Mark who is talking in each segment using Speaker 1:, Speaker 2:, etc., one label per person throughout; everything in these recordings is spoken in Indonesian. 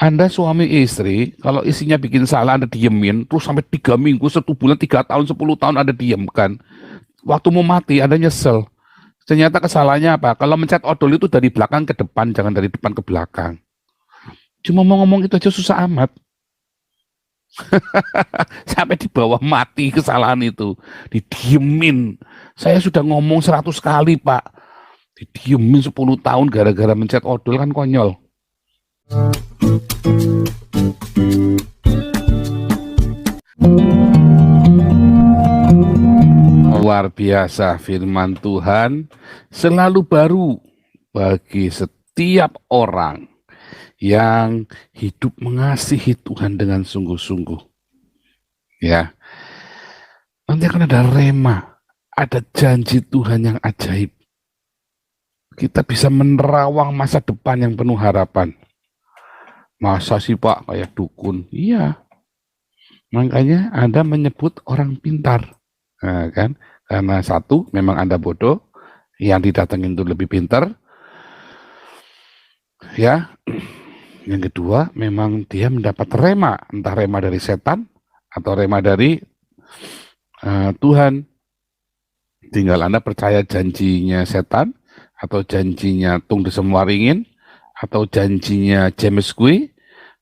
Speaker 1: Anda suami istri, kalau istrinya bikin salah Anda diemin, terus sampai 3 minggu, 1 bulan, 3 tahun, 10 tahun Anda diemkan. Waktu mau mati Anda nyesel. Ternyata kesalahannya apa? Kalau mencet odol itu dari belakang ke depan, jangan dari depan ke belakang. Cuma mau ngomong itu aja susah amat. Sampai di bawah mati kesalahan itu. Didiemin. Saya sudah ngomong 100 kali, Pak. Didiemin 10 tahun gara-gara mencet odol, kan konyol. Luar biasa, firman Tuhan selalu baru bagi setiap orang yang hidup mengasihi Tuhan dengan sungguh-sungguh. Ya, nanti akan ada rema, ada janji Tuhan yang ajaib. Kita bisa menerawang masa depan yang penuh harapan. Masa sih Pak kayak dukun? Iya, makanya Anda menyebut orang pintar, nah, kan? Karena satu, memang Anda bodoh, yang didatengin itu lebih pintar. Ya, yang kedua, memang dia mendapat rema, entah rema dari setan atau rema dari Tuhan. Tinggal Anda percaya janjinya setan, atau janjinya Tung Desem Waringin, atau janjinya James Kui,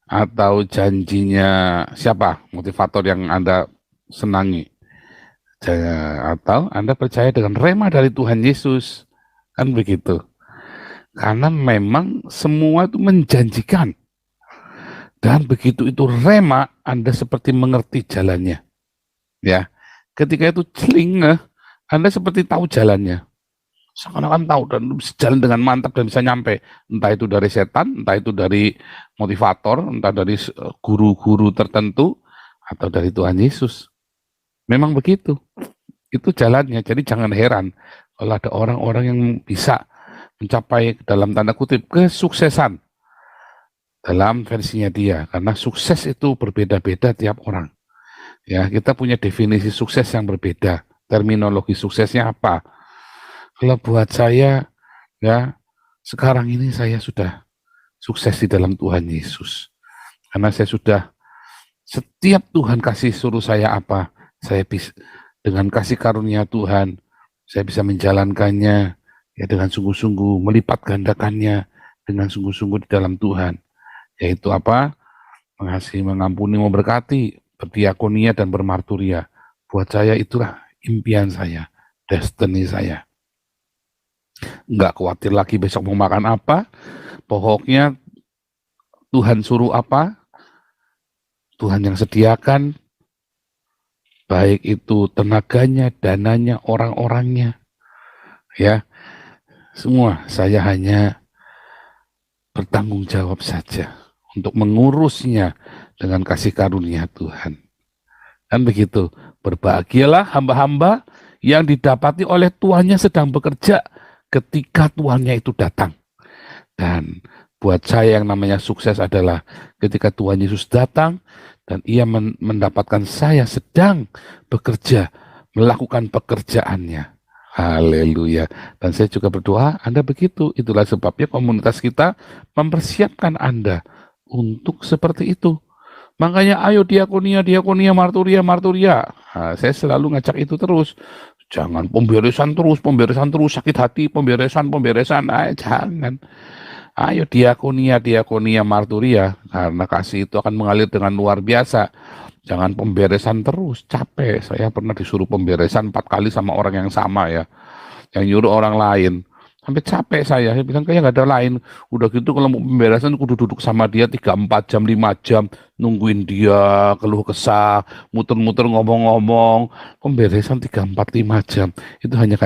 Speaker 1: atau janjinya siapa motivator yang Anda senangi, atau Anda percaya dengan rema dari Tuhan Yesus, kan begitu. Karena memang semua itu menjanjikan, dan begitu itu rema, Anda seperti mengerti jalannya. Ya, ketika itu celingeh, Anda seperti tahu jalannya, seakan-akan tahu dan bisa jalan dengan mantap dan bisa nyampe, entah itu dari setan, entah itu dari motivator, entah dari guru-guru tertentu, atau dari Tuhan Yesus. Memang begitu, itu jalannya. Jadi jangan heran kalau ada orang-orang yang bisa mencapai dalam tanda kutip kesuksesan dalam versinya dia, karena sukses itu berbeda-beda tiap orang. Ya, kita punya definisi sukses yang berbeda, terminologi suksesnya apa. Kalau buat saya, ya, sekarang ini saya sudah sukses di dalam Tuhan Yesus. Karena saya sudah, setiap Tuhan kasih suruh saya apa, saya bisa, dengan kasih karunia Tuhan, saya bisa menjalankannya ya dengan sungguh-sungguh, melipat gandakannya dengan sungguh-sungguh di dalam Tuhan. Yaitu apa? Mengasihi, mengampuni, memberkati, berdiakonia dan bermarturia. Buat saya itulah impian saya, destiny saya. Nggak khawatir lagi besok mau makan apa, pokoknya Tuhan suruh apa, Tuhan yang sediakan, baik itu tenaganya, dananya, orang-orangnya, ya, semua saya hanya bertanggung jawab saja untuk mengurusnya dengan kasih karunia Tuhan. Kan begitu, berbahagialah hamba-hamba yang didapati oleh tuannya sedang bekerja ketika tuannya itu datang. Dan buat saya yang namanya sukses adalah ketika Tuhan Yesus datang dan ia mendapatkan saya sedang bekerja, melakukan pekerjaannya. Haleluya. Dan saya juga berdoa Anda begitu. Itulah sebabnya komunitas kita mempersiapkan Anda untuk seperti itu. Makanya ayo diakonia, diakonia, marturia, marturia. Nah, saya selalu ngajak itu terus. Jangan pemberesan terus, sakit hati, pemberesan. Jangan. Ayo diakonia, diakonia, marturia. Karena kasih itu akan mengalir dengan luar biasa. Jangan pemberesan terus, capek. Saya pernah disuruh pemberesan 4 kali sama orang yang sama ya. Yang nyuruh orang lain. Sampai capek saya bilang kayak nggak ada lain. Udah gitu kalau mau pemberesan kudu duduk sama dia 3-4 jam, 5 jam. Nungguin dia, keluh kesah, muter-muter ngomong-ngomong. Pemberesan 3-4-5 jam. Itu hanya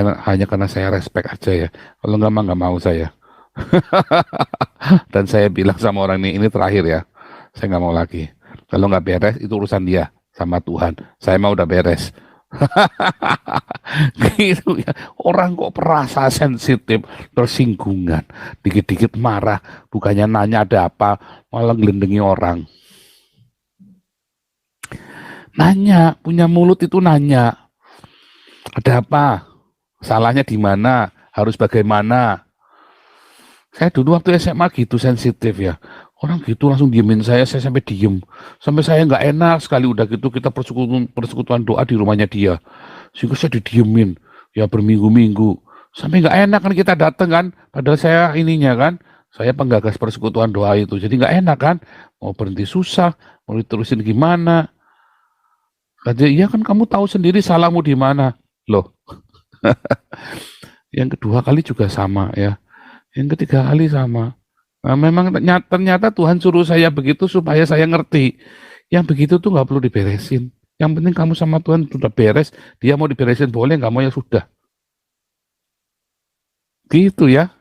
Speaker 1: karena saya respect aja ya. Kalau nggak mau saya. Dan saya bilang sama orang ini terakhir ya. Saya nggak mau lagi. Kalau nggak beres, itu urusan dia sama Tuhan. Saya mau udah beres. Gitu ya. Orang kok perasa sensitif, tersinggungan, dikit-dikit marah, bukannya nanya ada apa, malah ngelendengi orang. Nanya, punya mulut itu nanya. Ada apa? Salahnya di mana? Harus bagaimana? Saya dulu waktu SMA gitu sensitif ya. Orang gitu langsung diemin saya sampai diem. Sampai saya nggak enak sekali udah gitu kita persekutuan doa di rumahnya dia. Sehingga saya didiemin, ya berminggu-minggu. Sampai nggak enak kan kita datang kan, padahal saya ininya kan, saya penggagas persekutuan doa itu. Jadi nggak enak kan, mau berhenti susah, mau diterusin gimana. Kata, iya kan kamu tahu sendiri salahmu di mana. Loh, yang kedua kali juga sama ya. Yang ketiga kali sama. Nah, memang ternyata Tuhan suruh saya begitu supaya saya ngerti. Yang begitu tuh nggak perlu diberesin. Yang penting kamu sama Tuhan sudah beres. Dia mau diberesin boleh, nggak mau ya sudah. Gitu ya.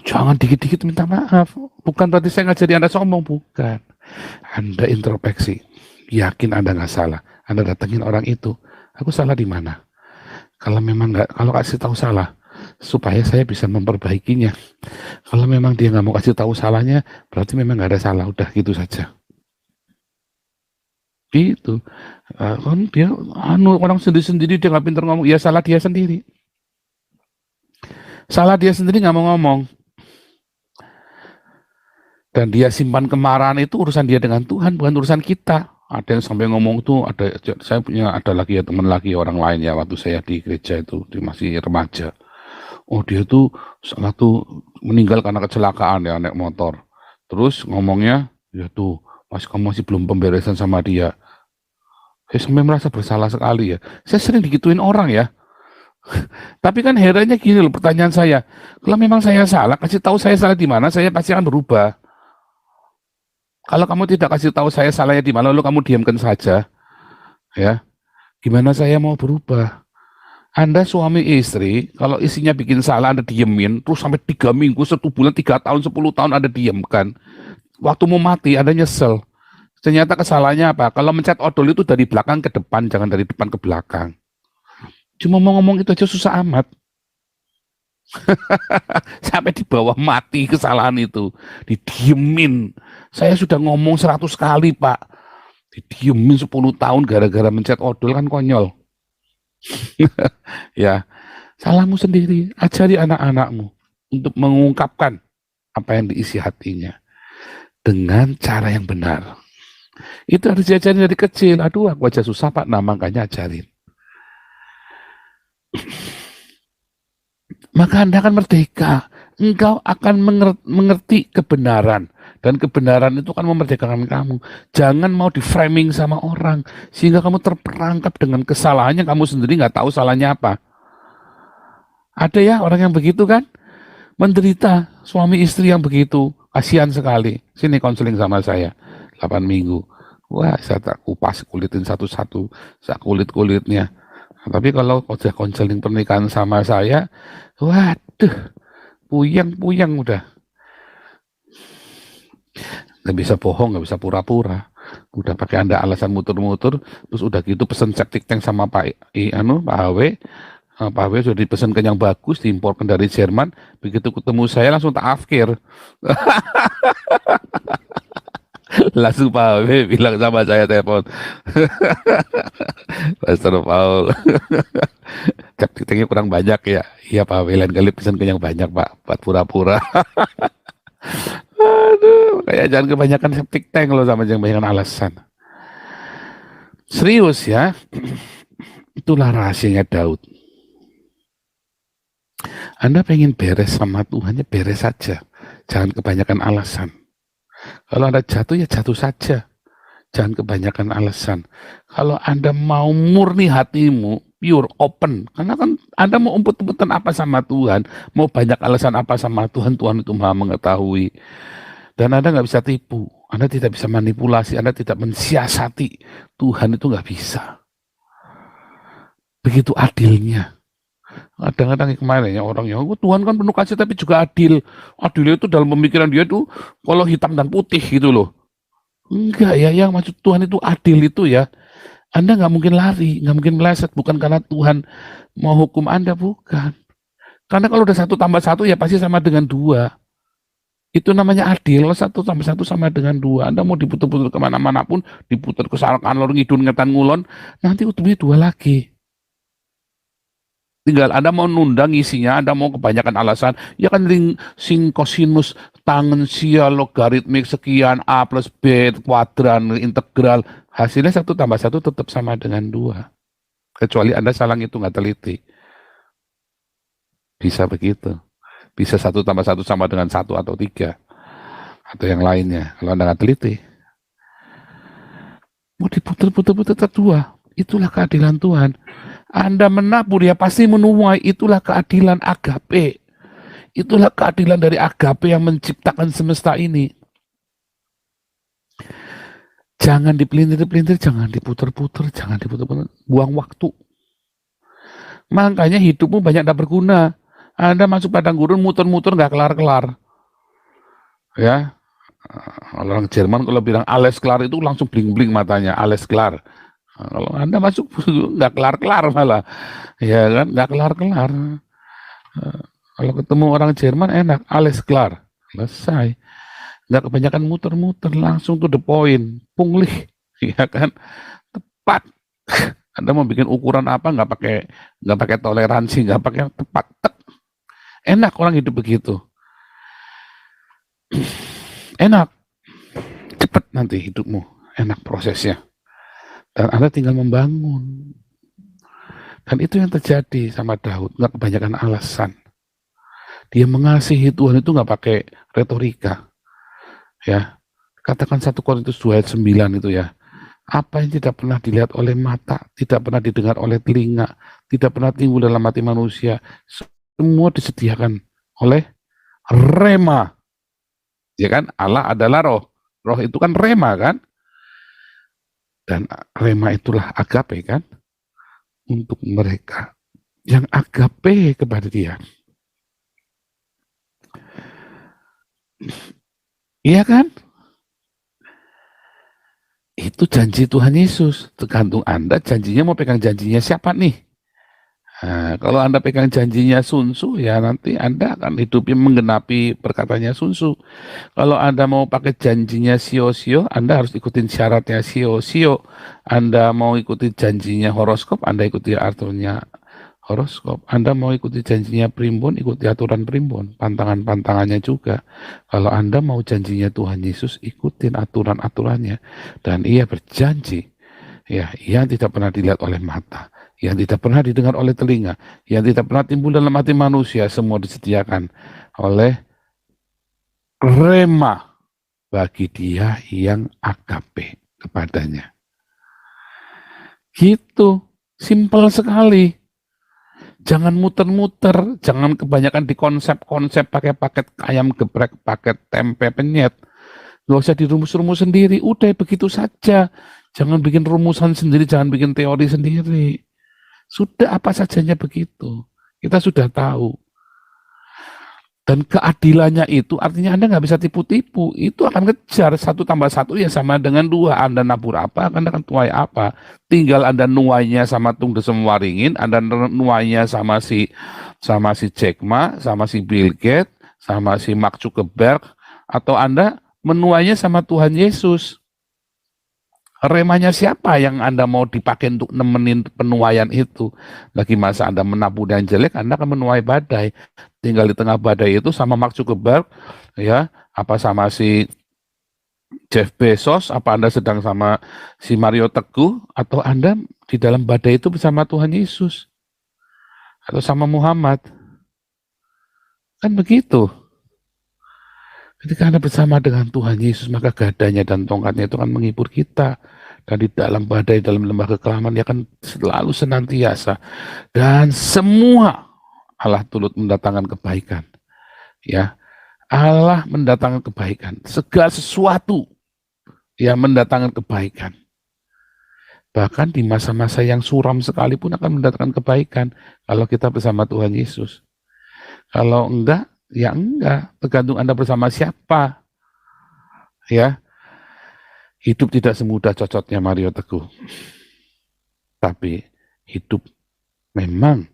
Speaker 1: Jangan dikit-dikit minta maaf. Bukan berarti saya ngajari Anda sombong, bukan. Anda introspeksi. Yakin Anda nggak salah. Anda datengin orang itu. Aku salah di mana? Kalau memang nggak, kalau kasih tahu salah, supaya saya bisa memperbaikinya. Kalau memang dia nggak mau kasih tahu salahnya, berarti memang nggak ada salah. Udah gitu saja. Gitu. Kan dia orang sendiri-sendiri dia nggak pintar ngomong. Ya salah dia sendiri. Salah dia sendiri nggak mau ngomong. Dan dia simpan kemarahan itu urusan dia dengan Tuhan, bukan urusan kita. Ada yang sampai ngomong tuh, saya punya ada lagi ya teman lagi orang lain ya waktu saya di gereja itu, dia masih remaja. Oh dia tuh waktu meninggal karena kecelakaan ya naik motor. Terus ngomongnya, ya tuh kamu masih belum pemberesan sama dia. Saya sampai merasa bersalah sekali ya. Saya sering digituin orang ya. Tapi kan herannya gini loh pertanyaan saya. Kalau memang saya salah, kasih tahu saya salah di mana, saya pasti akan berubah. Kalau kamu tidak kasih tahu saya salahnya di mana, lalu kamu diamkan saja, ya. Gimana saya mau berubah? Anda suami istri, kalau istrinya bikin salah, Anda diemin, terus sampai 3 minggu, 1 bulan, 3 tahun, 10 tahun Anda diamkan. Waktu mau mati, Anda nyesel. Ternyata kesalahannya apa? Kalau mencet odol itu dari belakang ke depan, jangan dari depan ke belakang. Cuma mau ngomong itu aja susah amat. Sampai di bawah mati kesalahan itu. Didiemin. Saya sudah ngomong 100 kali, Pak. Didiemin 10 tahun gara-gara mencet odol kan konyol. Ya, salahmu sendiri. Ajari anak-anakmu untuk mengungkapkan apa yang diisi hatinya dengan cara yang benar. Itu harus diajarin dari kecil. Aduh, aku aja susah, Pak. Nah, makanya ajarin. Maka Anda akan merdeka. Engkau akan mengerti kebenaran. Dan kebenaran itu akan memerdekakan kamu. Jangan mau di-framing sama orang. Sehingga kamu terperangkap dengan kesalahannya, kamu sendiri nggak tahu salahnya apa. Ada ya orang yang begitu kan? Menderita, suami istri yang begitu. Kasihan sekali. Sini konseling sama saya. 8 minggu. Wah, saya tak kupas kulitin satu-satu. Saya kulit-kulitnya. Tapi kalau udah konseling pernikahan sama saya, waduh, puyeng-puyeng udah. Nggak bisa bohong, nggak bisa pura-pura. Udah pakai Anda alasan muter-muter, terus udah gitu pesen septic tank sama Pak HW. Pak HW sudah dipesan yang bagus, diimporkan dari Jerman. Begitu ketemu saya langsung tak afkir. Langsung Pak HW bilang sama saya telepon. Pastor Paul. Septic tanknya kurang banyak ya. Iya Pak, lain kali pesan yang banyak Pak, buat pura-pura. Aduh, kayak jangan kebanyakan septic tank loh sama jangan kebanyakan alasan. Serius ya, itulah rahasianya Daud. Anda pengen beres sama Tuhan, ya beres saja. Jangan kebanyakan alasan. Kalau Anda jatuh, ya jatuh saja. Jangan kebanyakan alasan. Kalau Anda mau murni hatimu, pure, open. Karena kan Anda mau umpet-umpetan apa sama Tuhan, mau banyak alasan apa sama Tuhan, Tuhan itu maha mengetahui. Dan Anda nggak bisa tipu, Anda tidak bisa manipulasi, Anda tidak mensiasati. Tuhan itu nggak bisa. Begitu adilnya. Kadang-kadang kemarin ya orangnya, oh, Tuhan kan penuh kasih tapi juga adil. Adil itu dalam pemikiran dia tuh kalau hitam dan putih gitu loh. Enggak ya, yang maksud Tuhan itu adil itu ya. Anda nggak mungkin lari, nggak mungkin meleset. Bukan karena Tuhan mau hukum Anda, bukan. Karena kalau udah 1+1 ya pasti sama dengan 2. Itu namanya adil. 1+1 sama dengan 2. Anda mau diputar-putar kemana-mana pun, diputar ke salon ngidun ngetan ngulon, nanti ujungnya 2 lagi. Tinggal Anda mau nunda ngisinya, Anda mau kebanyakan alasan, ya kan sing kosinus eksponensial, logaritmik sekian, A plus B, kuadran, integral, hasilnya 1 tambah 1 tetap sama dengan 2. Kecuali Anda salah ngitung, nggak teliti. Bisa begitu. Bisa 1 tambah 1 sama dengan 1 atau 3. Atau yang lainnya, kalau Anda nggak teliti. Mau diputar-putar tetap 2. Itulah keadilan Tuhan. Anda menabur, ya pasti menuai. Itulah keadilan agape. Itulah keadilan dari agape yang menciptakan semesta ini. Jangan dipelintir-pelintir, jangan diputar-putar, jangan diputar-putar. Buang waktu. Makanya hidupmu banyak tidak berguna. Anda masuk padang gurun, muter-muter nggak kelar-kelar. Ya, orang Jerman kalau bilang alles klar itu langsung bling-bling matanya, alles klar. Kalau Anda masuk nggak kelar-kelar malah, ya kan, nggak kelar-kelar. Kalau ketemu orang Jerman enak, alles klar, selesai. Nggak kebanyakan muter-muter, langsung to the point, punglih, ya kan, tepat. Anda mau bikin ukuran apa, nggak pakai toleransi, nggak pakai tepat, enak orang hidup begitu. Enak, cepat nanti hidupmu, enak prosesnya. Dan Anda tinggal membangun. Dan itu yang terjadi sama Daud, nggak kebanyakan alasan. Dia mengasihi Tuhan itu nggak pakai retorika. Ya, katakan 1 Korintus 2 ayat 9 itu ya. Apa yang tidak pernah dilihat oleh mata, tidak pernah didengar oleh telinga, tidak pernah timbul dalam hati manusia, semua disediakan oleh rema. Ya kan, Allah adalah roh. Roh itu kan rema kan? Dan rema itulah agape kan? Untuk mereka yang agape kepada dia. Iya kan? Itu janji Tuhan Yesus. Tergantung Anda janjinya mau pegang janjinya siapa nih? Nah, kalau Anda pegang janjinya Sun Tzu, ya nanti Anda akan hidupnya menggenapi perkataannya Sun Tzu. Kalau Anda mau pakai janjinya Sio-Sio, Anda harus ikutin syaratnya Sio-Sio. Anda mau ikuti janjinya horoskop, Anda ikuti aturannya horoskop. Anda mau ikuti janjinya primbon, ikuti aturan primbon. Pantangan-pantangannya juga. Kalau Anda mau janjinya Tuhan Yesus, ikutin aturan-aturannya. Dan ia berjanji, ya, yang tidak pernah dilihat oleh mata, yang tidak pernah didengar oleh telinga, yang tidak pernah timbul dalam hati manusia, semua disediakan oleh rema bagi dia yang agape kepadanya. Gitu, simpel sekali. Jangan muter-muter, jangan kebanyakan di konsep-konsep pakai paket ayam geprek, paket tempe penyet. Nggak usah dirumus-rumus sendiri, udah begitu saja. Jangan bikin rumusan sendiri, jangan bikin teori sendiri. Sudah apa sajanya begitu. Kita sudah tahu. Dan keadilannya itu artinya Anda nggak bisa tipu-tipu. Itu akan kejar 1 tambah 1 ya sama dengan 2. Anda nabur apa, Anda akan tuai apa. Tinggal Anda nuainya sama Tung Desem Waringin, Anda nuainya sama si Jack Ma, sama si Bill Gates, sama si Mark Zuckerberg, atau Anda menuainya sama Tuhan Yesus. Remanya siapa yang Anda mau dipakai untuk nemenin penuaian itu? Lagi masa Anda menabur yang jelek, Anda akan menuai badai. Tinggal di tengah badai itu sama Mark Zuckerberg, ya, apa sama si Jeff Bezos, apa Anda sedang sama si Mario Teguh, atau Anda di dalam badai itu bersama Tuhan Yesus, atau sama Muhammad. Kan begitu. Ketika Anda bersama dengan Tuhan Yesus, maka gadanya dan tongkatnya itu akan menghibur kita. Dan di dalam badai, dalam lembah kekelaman, dia akan selalu senantiasa. Dan semua Allah turut mendatangkan kebaikan. Ya, Allah mendatangkan kebaikan. Segala sesuatu yang mendatangkan kebaikan. Bahkan di masa-masa yang suram sekalipun akan mendatangkan kebaikan kalau kita bersama Tuhan Yesus. Kalau enggak, ya enggak. Tergantung Anda bersama siapa. Ya, hidup tidak semudah cocotnya Mario Teguh. Tapi hidup memang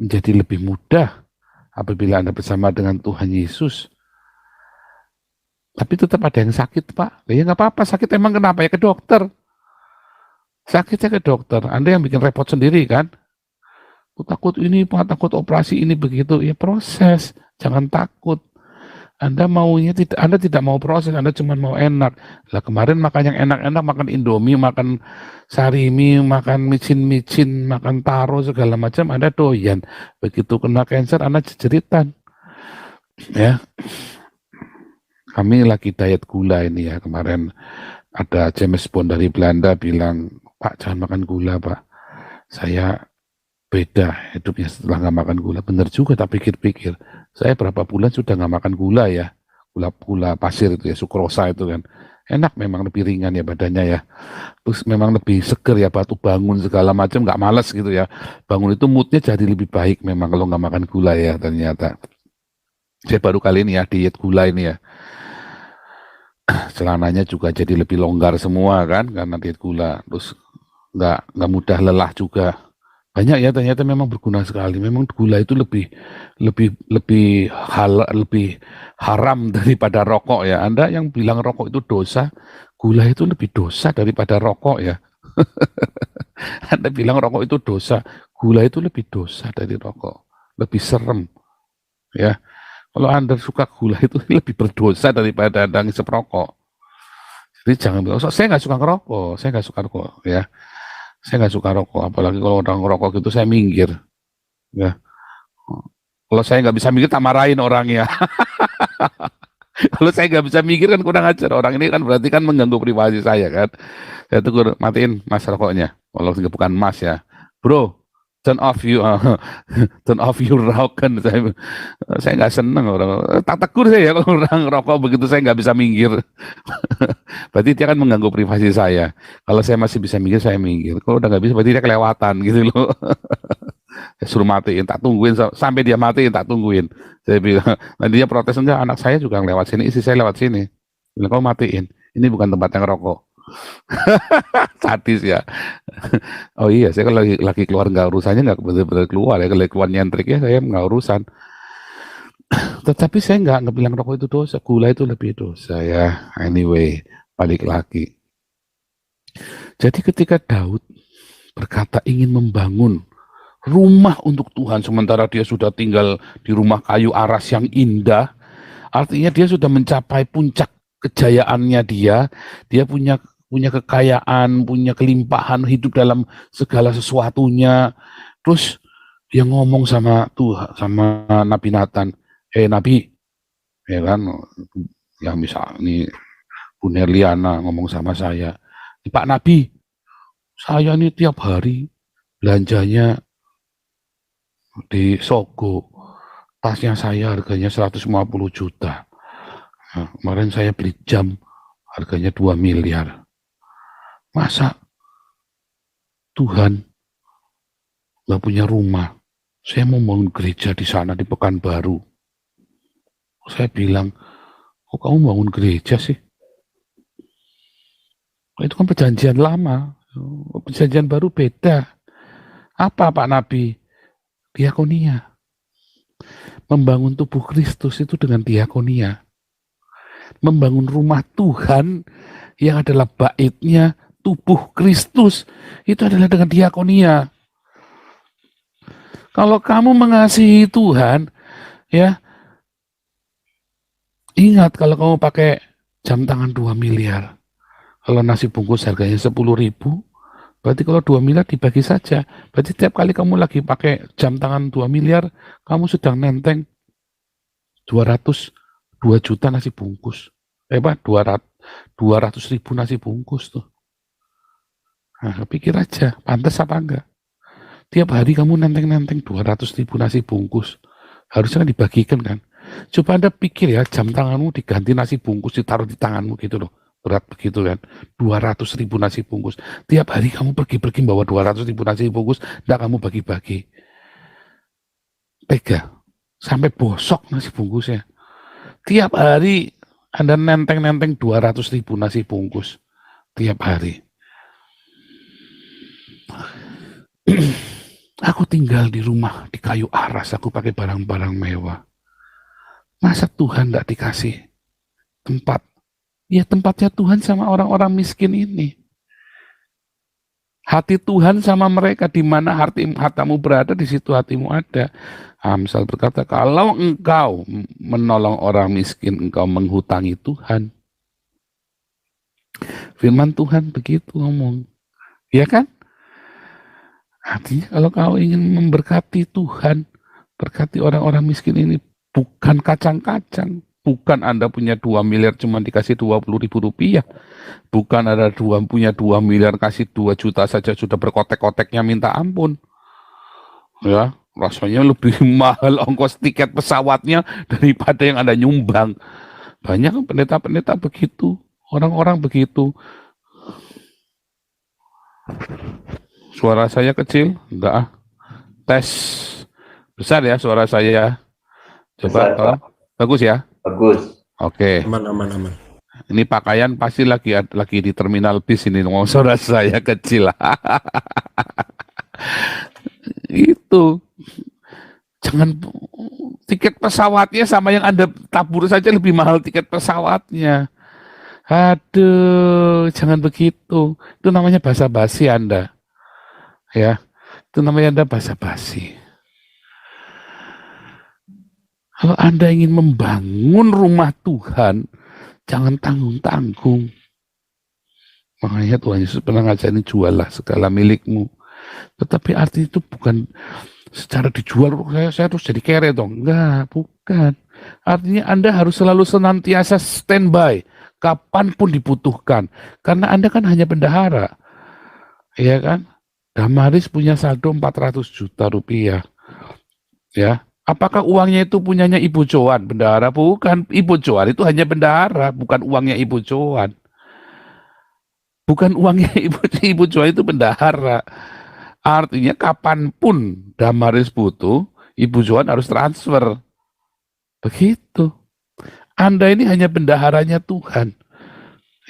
Speaker 1: menjadi lebih mudah apabila Anda bersama dengan Tuhan Yesus. Tapi tetap ada yang sakit, Pak. Ya nggak apa-apa, sakit emang kenapa? Ya ke dokter. Sakitnya ke dokter. Anda yang bikin repot sendiri kan? Aku takut ini, Pak, takut operasi ini begitu. Ya proses, jangan takut. Anda maunya tidak, Anda tidak mau proses, Anda cuma mau enak. Lah kemarin makan yang enak-enak, makan Indomie, makan sarimi, makan micin-micin, makan taro segala macam, Anda doyan. Begitu kena cancer, Anda jejeritan. Ya, kami lagi diet gula ini ya kemarin. Ada James Bond dari Belanda bilang, Pak jangan makan gula Pak. Saya beda hidupnya setelah nggak makan gula. Bener juga, tak pikir-pikir. Saya berapa bulan sudah nggak makan gula ya. Gula pasir itu ya, sukrosa itu kan. Enak, memang lebih ringan ya badannya ya. Terus memang lebih seger ya, batu bangun segala macam, nggak males gitu ya. Bangun itu moodnya jadi lebih baik memang kalau nggak makan gula ya ternyata. Saya baru kali ini ya diet gula ini ya. Celananya juga jadi lebih longgar semua kan karena diet gula. Terus nggak mudah lelah juga. Banyak ya ternyata, memang berguna sekali. Memang gula itu lebih haram daripada rokok ya. Anda yang bilang rokok itu dosa, gula itu lebih dosa daripada rokok ya. Anda bilang rokok itu dosa, gula itu lebih dosa dari rokok. Lebih serem ya. Kalau Anda suka gula itu lebih berdosa daripada Anda ngisep rokok. Jadi jangan bilang, "So, saya nggak suka ngerokok, saya nggak suka rokok ya. Saya nggak suka rokok, apalagi kalau orang ngerokok gitu saya minggir. Ya. Kalau saya nggak bisa minggir, tak marahin orangnya. Kalau saya nggak bisa mikir kan kurang ajar. Orang ini kan berarti kan mengganggu privasi saya kan. Saya tegur, matiin mas rokoknya. Kalau bukan mas ya. Bro, turn off you, turn off your rock kan. Saya nggak seneng orang. Tak tegur saya ya kalau orang rokok begitu saya nggak bisa minggir. Berarti dia kan mengganggu privasi saya. Kalau saya masih bisa minggir, saya minggir. Kalau udah nggak bisa, berarti dia kelewatan gitu loh. Saya suruh matiin, tak tungguin sampai dia matiin, tak tungguin. Saya bilang, nanti dia protes, enggak, anak saya juga lewat sini, istri saya lewat sini. Bilang, kau matiin, ini bukan tempat yang rokok. Sadis ya. Oh iya, saya kalau lagi keluar nggak urusannya, nggak benar-benar keluar ya. Kalau keluar nyentrik ya, saya nggak urusan. Tetapi saya nggak bilang rokok itu dosa, gula itu lebih dosa ya. Anyway, balik lagi. Jadi ketika Daud berkata ingin membangun rumah untuk Tuhan, sementara dia sudah tinggal di rumah kayu aras yang indah, artinya dia sudah mencapai puncak kejayaannya dia punya kekayaan, punya kelimpahan hidup dalam segala sesuatunya. Terus dia ngomong sama Tuhan, sama Nabi Nathan, Nabi, ya kan, yang misal ini Bu Nerliana ngomong sama saya, Pak Nabi, saya ini tiap hari belanjanya di Sogo, tasnya saya harganya 150 juta. Nah, kemarin saya beli jam harganya 2 miliar. Masa Tuhan nggak punya rumah? Saya mau bangun gereja di sana di Pekanbaru. Saya bilang, kok kamu bangun gereja sih? Itu kan perjanjian lama, perjanjian baru beda. Apa Pak Nabi? Diakonia. Membangun tubuh Kristus itu dengan diakonia. Membangun rumah Tuhan yang adalah baitnya tubuh Kristus itu adalah dengan diakonia. Kalau kamu mengasihi Tuhan, ya, ingat kalau kamu pakai jam tangan 2 miliar. Kalau nasi bungkus harganya 10.000, berarti kalau 2 miliar dibagi saja. Berarti tiap kali kamu lagi pakai jam tangan 2 miliar, kamu sedang nenteng 2 juta nasi bungkus. 200 ribu nasi bungkus tuh. Nah, pikir aja, pantas apa enggak? Tiap hari kamu nenteng-nenteng 200 ribu nasi bungkus. Harusnya kan dibagikan kan. Coba Anda pikir ya, jam tanganmu diganti nasi bungkus, ditaruh di tanganmu gitu loh. Berat begitu kan. 200 ribu nasi bungkus. Tiap hari kamu pergi-pergi bawa 200 ribu nasi bungkus, enggak kamu bagi-bagi. Tega. Sampai bosok nasi bungkusnya. Tiap hari Anda nenteng-nenteng 200 ribu nasi bungkus. Tiap hari. Aku tinggal di rumah di kayu aras, aku pakai barang-barang mewah. Masa Tuhan tidak dikasih tempat? Ya tempatnya Tuhan sama orang-orang miskin ini. Hati Tuhan sama mereka, di mana hartamu berada, di situ hatimu ada. Amsal berkata, kalau engkau menolong orang miskin, engkau menghutangi Tuhan. Firman Tuhan begitu ngomong. Ya kan? Artinya kalau kau ingin memberkati Tuhan, berkati orang-orang miskin ini, bukan kacang-kacang. Bukan Anda punya 2 miliar cuma dikasih 20.000 rupiah. Bukan ada punya 2 miliar kasih 2 juta saja sudah berkotek-koteknya minta ampun. Ya, rasanya lebih mahal ongkos tiket pesawatnya daripada yang Anda nyumbang. Banyak pendeta-pendeta begitu, orang-orang begitu. Suara saya kecil? Enggak ah. Tes. Besar ya suara saya. Coba
Speaker 2: Besar, Pak.
Speaker 1: Bagus ya?
Speaker 2: Bagus.
Speaker 1: Oke.
Speaker 3: Aman.
Speaker 1: Ini pakaian pasti lagi di terminal bis ini. Suara saya kecil. Itu. Jangan, tiket pesawatnya sama yang Anda tabur saja lebih mahal tiket pesawatnya. Aduh, jangan begitu. Itu namanya basa-basi Anda. Ya, itu namanya Anda basa-basi. Kalau Anda ingin membangun rumah Tuhan, jangan tanggung-tanggung. Makanya Tuhan Yesus pernah ngajarin, juallah segala milikmu. Tetapi arti itu bukan secara dijual, saya harus jadi kere dong. Enggak, bukan. Artinya Anda harus selalu senantiasa standby, kapanpun dibutuhkan. Karena Anda kan hanya bendahara. Ya kan? Damaris punya saldo 400 juta rupiah. Ya. Apakah uangnya itu punyanya Ibu Joan, bendahara? Bukan. Ibu Joan itu hanya bendahara, bukan uangnya Ibu Joan. Bukan uangnya Ibu Joan itu bendahara. Artinya kapanpun Damaris butuh, Ibu Joan harus transfer. Begitu. Anda ini hanya bendaharanya Tuhan.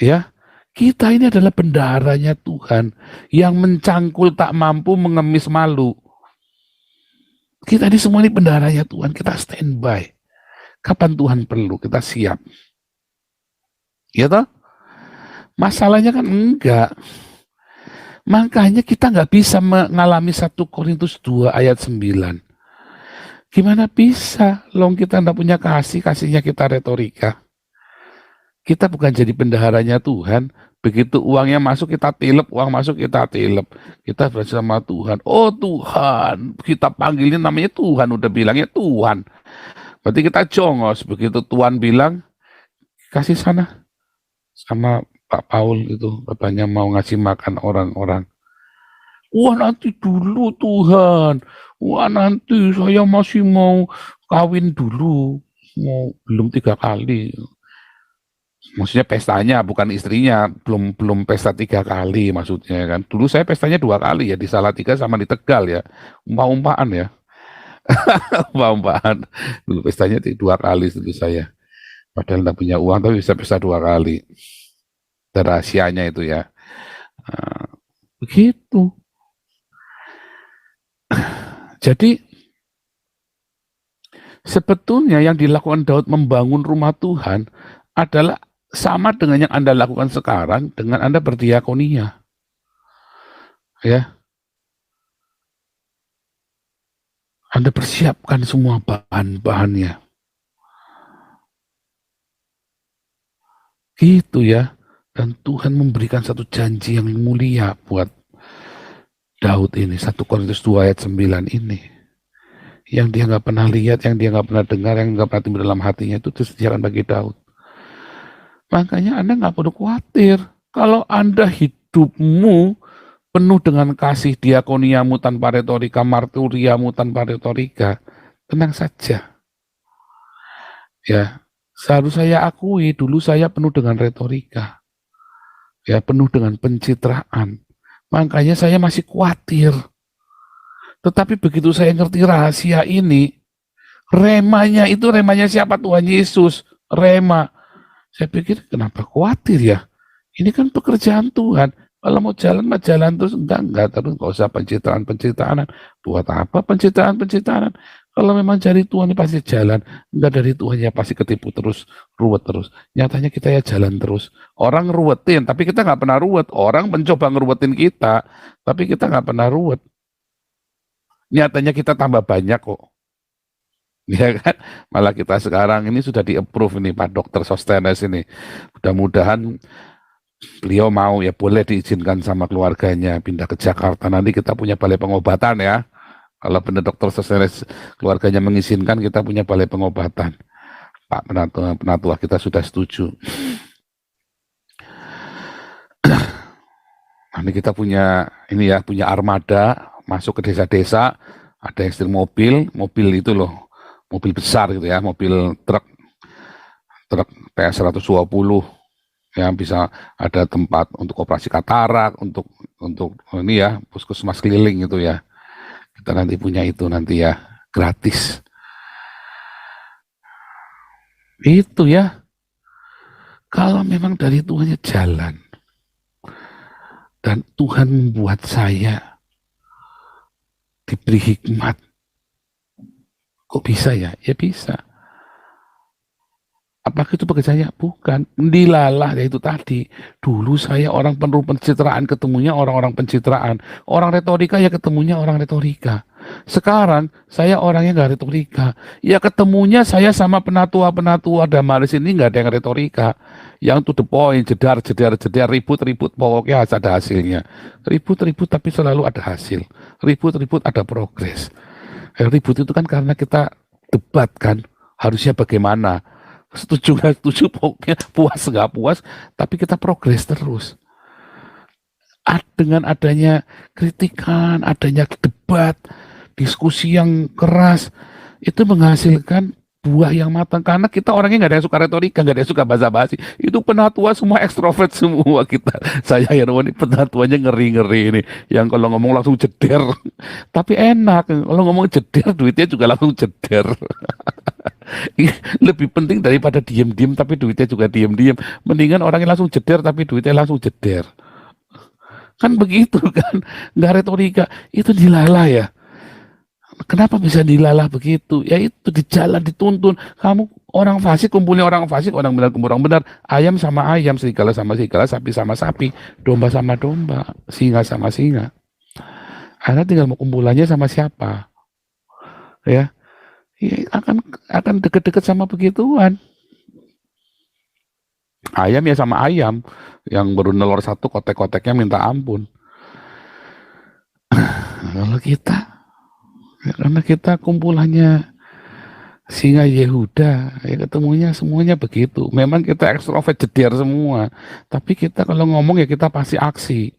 Speaker 1: Ya. Kita ini adalah bendaharanya Tuhan yang mencangkul tak mampu, mengemis malu. Kita ini semua ini bendaharanya Tuhan, kita standby. Kapan Tuhan perlu, kita siap. Ya toh? Masalahnya kan enggak. Makanya kita nggak bisa mengalami 1 Korintus 2 ayat 9. Gimana bisa? Long kita nggak punya kasihnya kita retorika. Kita bukan jadi bendaharanya Tuhan. Begitu uangnya masuk kita tilep, uang masuk kita tilep. Kita bersama Tuhan. Oh Tuhan, kita panggilnya namanya Tuhan, udah bilangnya Tuhan. Berarti kita jongos. Begitu Tuhan bilang, kasih sana. Sama Pak Paul itu, katanya mau ngasih makan orang-orang. Wah nanti dulu Tuhan. Wah nanti saya masih mau kawin dulu. Belum 3 kali. Maksudnya pestanya, bukan istrinya, belum pesta 3 kali maksudnya kan. Dulu saya pestanya 2 kali ya, di Salatiga sama di Tegal ya, umpah-umpahan ya, umpah-umpahan. Dulu pestanya 2 kali dulu saya. Padahal nggak punya uang tapi bisa pesta 2 kali. Rahasianya itu ya. Begitu. Jadi sebetulnya yang dilakukan Daud membangun rumah Tuhan adalah sama dengan yang Anda lakukan sekarang dengan Anda berdiakonia. Ya. Anda persiapkan semua bahan-bahannya. Gitu ya. Dan Tuhan memberikan satu janji yang mulia buat Daud ini. 1 Korintus 2 ayat 9 ini. Yang dia nggak pernah lihat, yang dia nggak pernah dengar, yang nggak pernah timbul dalam hatinya itu disediakan bagi Daud. Makanya Anda nggak perlu khawatir. Kalau Anda hidupmu penuh dengan kasih, diakoniamu tanpa retorika, marturiamu tanpa retorika, tenang saja. Ya, seharusnya saya akui dulu saya penuh dengan retorika. Ya, penuh dengan pencitraan. Makanya saya masih khawatir. Tetapi begitu saya ngerti rahasia ini, remanya siapa? Tuhan Yesus. Rema. Saya pikir kenapa khawatir ya? Ini kan pekerjaan Tuhan. Kalau mau jalan mah jalan terus, enggak terus, nggak usah pencitraan. Buat apa pencitraan? Kalau memang cari Tuhan pasti jalan, enggak dari Tuhan ya pasti ketipu terus, ruwet terus. Nyatanya kita ya jalan terus. Orang ruwetin, tapi kita nggak pernah ruwet. Orang mencoba ngeruwetin kita, tapi kita nggak pernah ruwet. Nyatanya kita tambah banyak kok. Ya kan? Malah kita sekarang ini sudah di-approve ini Pak Dokter Sostenes ini. Mudah-mudahan beliau mau ya boleh diizinkan sama keluarganya pindah ke Jakarta. Nanti kita punya balai pengobatan ya. Kalau benar Dokter Sostenes keluarganya mengizinkan, kita punya balai pengobatan. Pak Penatua kita sudah setuju. Nanti kita punya ini ya, punya armada masuk ke desa-desa, ada yang setir mobil itu loh, mobil besar gitu ya, mobil truk TS 120 yang bisa ada tempat untuk operasi katarak, untuk ini ya, puskesmas keliling itu ya. Kita nanti punya itu nanti ya, gratis. Itu ya, kalau memang dari Tuhannya jalan, dan Tuhan membuat saya diberi hikmat, kok bisa ya? Ya bisa. Apakah itu bagi saya? Bukan. Dilalah, ya itu tadi. Dulu saya orang penuh pencitraan, ketemunya orang-orang pencitraan. Orang retorika, ya ketemunya orang retorika. Sekarang, saya orangnya nggak retorika. Ya ketemunya saya sama penatua-penatua Damaris ini nggak ada yang retorika. Yang to the point, jedar, ribut-ribut, pokoknya harus ada hasilnya. Ribut-ribut, tapi selalu ada hasil. Ribut-ribut, ada progres. Ribut itu kan karena kita debat kan, harusnya bagaimana. Setuju nggak setuju, pokoknya puas nggak puas, tapi kita progres terus. Dengan adanya kritikan, adanya debat, diskusi yang keras, itu menghasilkan buah yang matang. Karena kita orangnya nggak ada yang suka retorika, nggak ada yang suka basa-basi. Itu penatua semua ekstrovert semua kita. Saya ini penatuanya ngeri-ngeri ini. Yang kalau ngomong langsung jeder. Tapi enak, kalau ngomong jeder, duitnya juga langsung jeder. Lebih penting daripada diem-diem tapi duitnya juga diem-diem. Mendingan orangnya langsung jeder tapi duitnya langsung jeder. Kan begitu kan, nggak retorika. Itu dilalah ya. Kenapa bisa dilalah begitu? Ya itu di jalan dituntun. Kamu orang fasik kumpulnya orang fasik, orang benar kumpul orang benar. Ayam sama ayam, serigala sama serigala, sapi sama sapi, domba sama domba, singa sama singa. Anda tinggal mau kumpulannya sama siapa? Ya, ya akan deket-deket sama begituan. Ayam ya sama ayam, yang baru nelor satu kotek-koteknya minta ampun. Kalau kita, ya karena kita kumpulannya singa Yehuda, ya ketemunya semuanya begitu. Memang kita ekstrovert jeder semua, tapi kita kalau ngomong ya kita pasti aksi.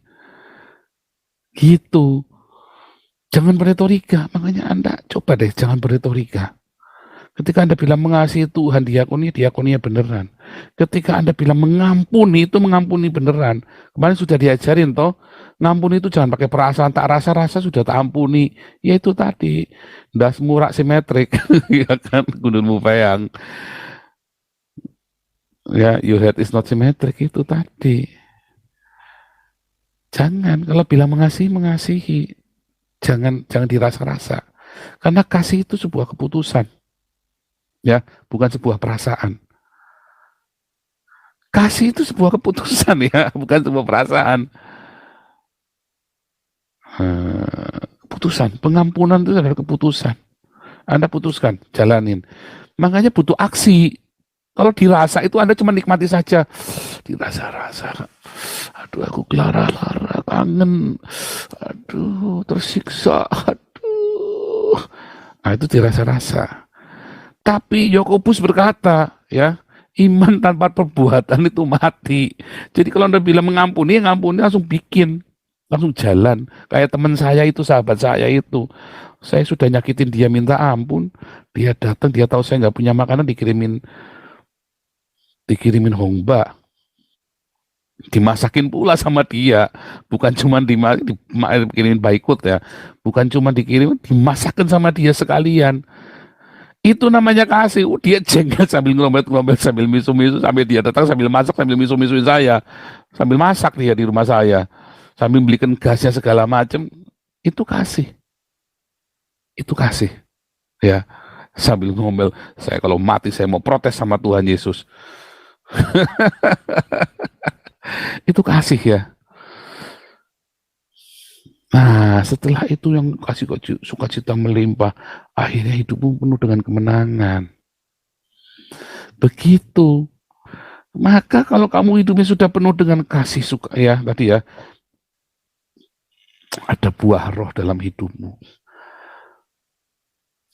Speaker 1: Gitu. Jangan berretorika, makanya Anda coba deh jangan berretorika. Ketika Anda bilang mengasihi Tuhan, diakoninya beneran. Ketika Anda bilang mengampuni, itu mengampuni beneran. Kemarin sudah diajarin toh, ngampuni itu jangan pakai perasaan, tak rasa-rasa sudah tak ampuni. Ya itu tadi, das murak simetrik, ya kan, gunung peyang. Ya, your head is not symmetric, itu tadi. Jangan, kalau bilang mengasihi. Jangan dirasa-rasa. Karena kasih itu sebuah keputusan. Ya, bukan sebuah perasaan. Kasih itu sebuah keputusan ya, bukan sebuah perasaan. Keputusan, pengampunan itu adalah keputusan. Anda putuskan, jalanin. Makanya butuh aksi. Kalau dirasa itu Anda cuma nikmati saja. Dirasa-rasa. Aduh, aku lara-lara, kangen. Aduh, tersiksa. Aduh. Nah, itu dirasa-rasa. Tapi Yakobus berkata, ya, iman tanpa perbuatan itu mati. Jadi kalau Anda bilang mengampuni, ya ngampuni langsung bikin, langsung jalan. Kayak teman saya itu, sahabat saya itu, saya sudah nyakitin dia minta ampun, dia datang, dia tahu saya nggak punya makanan, dikirimin hongba, dimasakin pula sama dia, bukan cuma dikirimin baikut ya, bukan cuma dikirim, dimasakin sama dia sekalian. Itu namanya kasih. Dia jengkel sambil ngelombet-ngelombet, sambil misu-misu, sambil dia datang sambil masak, sambil misu-misuin saya, sambil masak dia di rumah saya, sambil belikan gasnya segala macam. Itu kasih. Itu kasih. Ya, sambil ngomel, saya kalau mati saya mau protes sama Tuhan Yesus. Itu kasih ya. Nah, setelah itu yang kasih sukacita melimpah, akhirnya hidupmu penuh dengan kemenangan. Begitu. Maka kalau kamu hidupnya sudah penuh dengan kasih suka ya tadi ya, ada buah roh dalam hidupmu.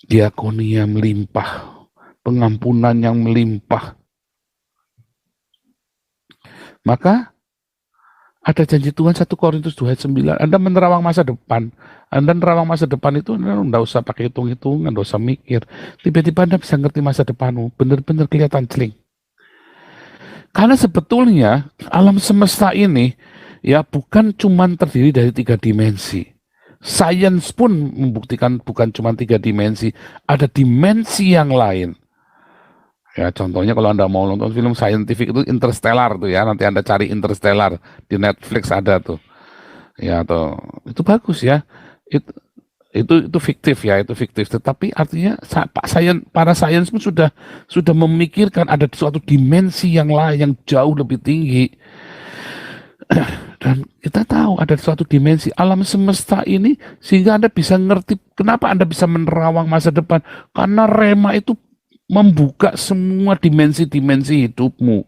Speaker 1: Diakonia melimpah, pengampunan yang melimpah. Maka ada janji Tuhan 1 Korintus 2 ayat 9, Anda menerawang masa depan. Anda menerawang masa depan itu Anda enggak usah pakai hitung-hitungan, enggak usah mikir. Tiba-tiba Anda bisa ngerti masa depanmu, benar-benar kelihatan celing. Karena sebetulnya alam semesta ini ya bukan cuma terdiri dari 3 dimensi. Sains pun membuktikan bukan cuma 3 dimensi, ada dimensi yang lain. Ya, contohnya kalau Anda mau nonton film scientific itu Interstellar tuh ya, nanti Anda cari Interstellar di Netflix ada tuh. Ya, atau itu bagus ya. Itu fiktif ya, itu fiktif. Tetapi artinya para sains pun sudah memikirkan ada suatu dimensi yang lain yang jauh lebih tinggi. Dan kita tahu ada suatu dimensi alam semesta ini sehingga Anda bisa ngerti kenapa Anda bisa menerawang masa depan. Karena rema itu membuka semua dimensi-dimensi hidupmu.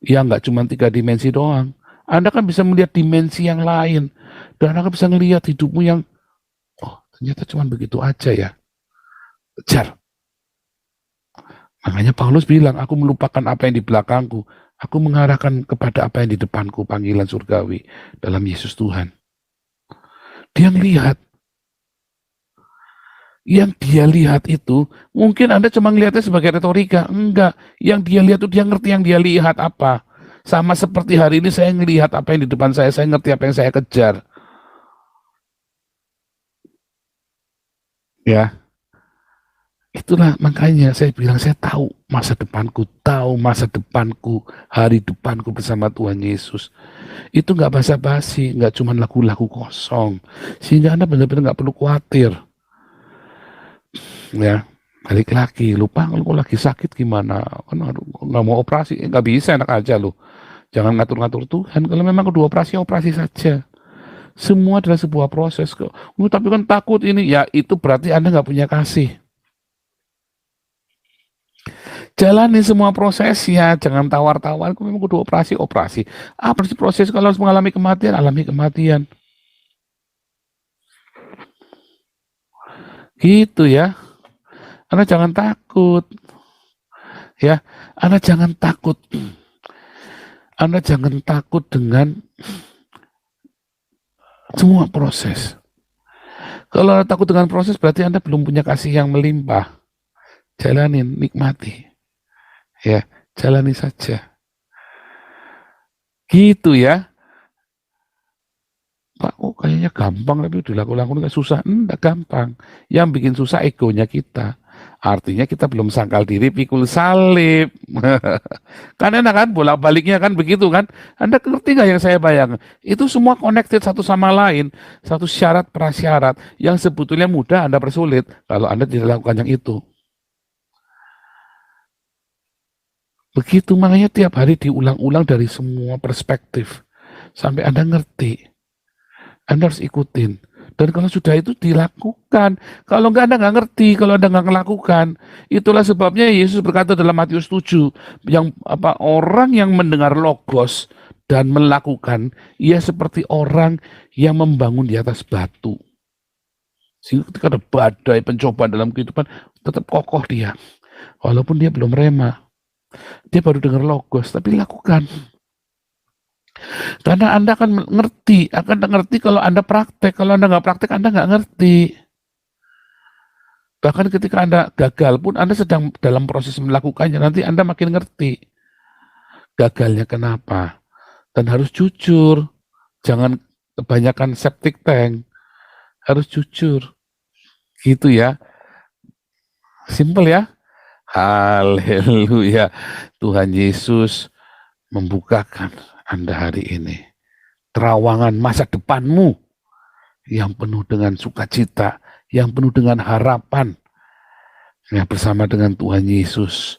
Speaker 1: Ya nggak cuma 3 dimensi doang. Anda kan bisa melihat dimensi yang lain. Dan Anda bisa melihat hidupmu yang, oh ternyata cuma begitu aja ya. Kejar. Makanya Paulus bilang, aku melupakan apa yang di belakangku. Aku mengarahkan kepada apa yang di depanku, panggilan surgawi dalam Yesus Tuhan. Dia melihat. Yang dia lihat itu, mungkin Anda cuma melihatnya sebagai retorika. Enggak, yang dia lihat itu dia ngerti yang dia lihat apa. Sama seperti hari ini saya melihat apa yang di depan saya ngerti apa yang saya kejar. Ya, itulah makanya saya bilang saya tahu masa depanku, hari depanku bersama Tuhan Yesus. Itu nggak basa-basi, nggak cuma lagu-lagu kosong. Sehingga Anda benar-benar nggak perlu khawatir. Ya, balik lagi, lupa kalau lagi sakit gimana, kan nggak mau operasi, nggak bisa, enak aja loh. Jangan ngatur-ngatur Tuhan, kalau memang kedua operasi, operasi saja. Semua adalah sebuah proses kok. Tapi kan takut ini, ya itu berarti Anda nggak punya kasih. Jalani semua prosesnya, jangan tawar-tawar, kalau memang kedua operasi, operasi. Apa sih proses kalau harus mengalami kematian, alami kematian. Gitu ya. Anda jangan takut. Ya, Anda jangan takut. Anda jangan takut dengan semua proses. Kalau Anda takut dengan proses, berarti Anda belum punya kasih yang melimpah. Jalanin, nikmati. Ya, jalani saja. Gitu ya. Pak, kok kayaknya gampang, tapi dilakukan susah. Enggak gampang. Yang bikin susah egonya kita. Artinya kita belum sangkal diri pikul salib. Kan enak kan, bolak-baliknya kan begitu kan. Anda ngerti nggak yang saya bayangkan? Itu semua connected satu sama lain. Satu syarat prasyarat yang sebetulnya mudah Anda persulit kalau Anda tidak lakukan yang itu. Begitu, makanya tiap hari diulang-ulang dari semua perspektif. Sampai Anda ngerti. Anda harus ikutin. Dan kalau sudah itu dilakukan. Kalau enggak Anda nggak ngerti, kalau Anda nggak melakukan. Itulah sebabnya Yesus berkata dalam Matius 7, orang yang mendengar logos dan melakukan, ia seperti orang yang membangun di atas batu. Sehingga ketika ada badai pencobaan dalam kehidupan, tetap kokoh dia. Walaupun dia belum rema. Dia baru dengar logos, tapi lakukan. Karena Anda akan ngerti kalau Anda praktek. Kalau Anda nggak praktek, Anda nggak ngerti. Bahkan ketika Anda gagal pun, Anda sedang dalam proses melakukannya, nanti Anda makin ngerti gagalnya kenapa. Dan harus jujur, jangan kebanyakan septic tank, harus jujur. Gitu ya. Simple ya. Haleluya. Tuhan Yesus membukakan Anda hari ini. Terawangan masa depanmu yang penuh dengan sukacita, yang penuh dengan harapan. Ya, bersama dengan Tuhan Yesus.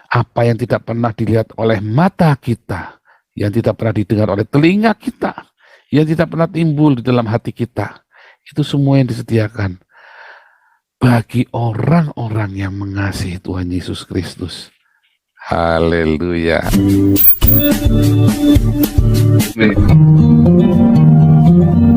Speaker 1: Apa yang tidak pernah dilihat oleh mata kita, yang tidak pernah didengar oleh telinga kita, yang tidak pernah timbul di dalam hati kita, itu semua yang disediakan bagi orang-orang yang mengasihi Tuhan Yesus Kristus. Haleluya.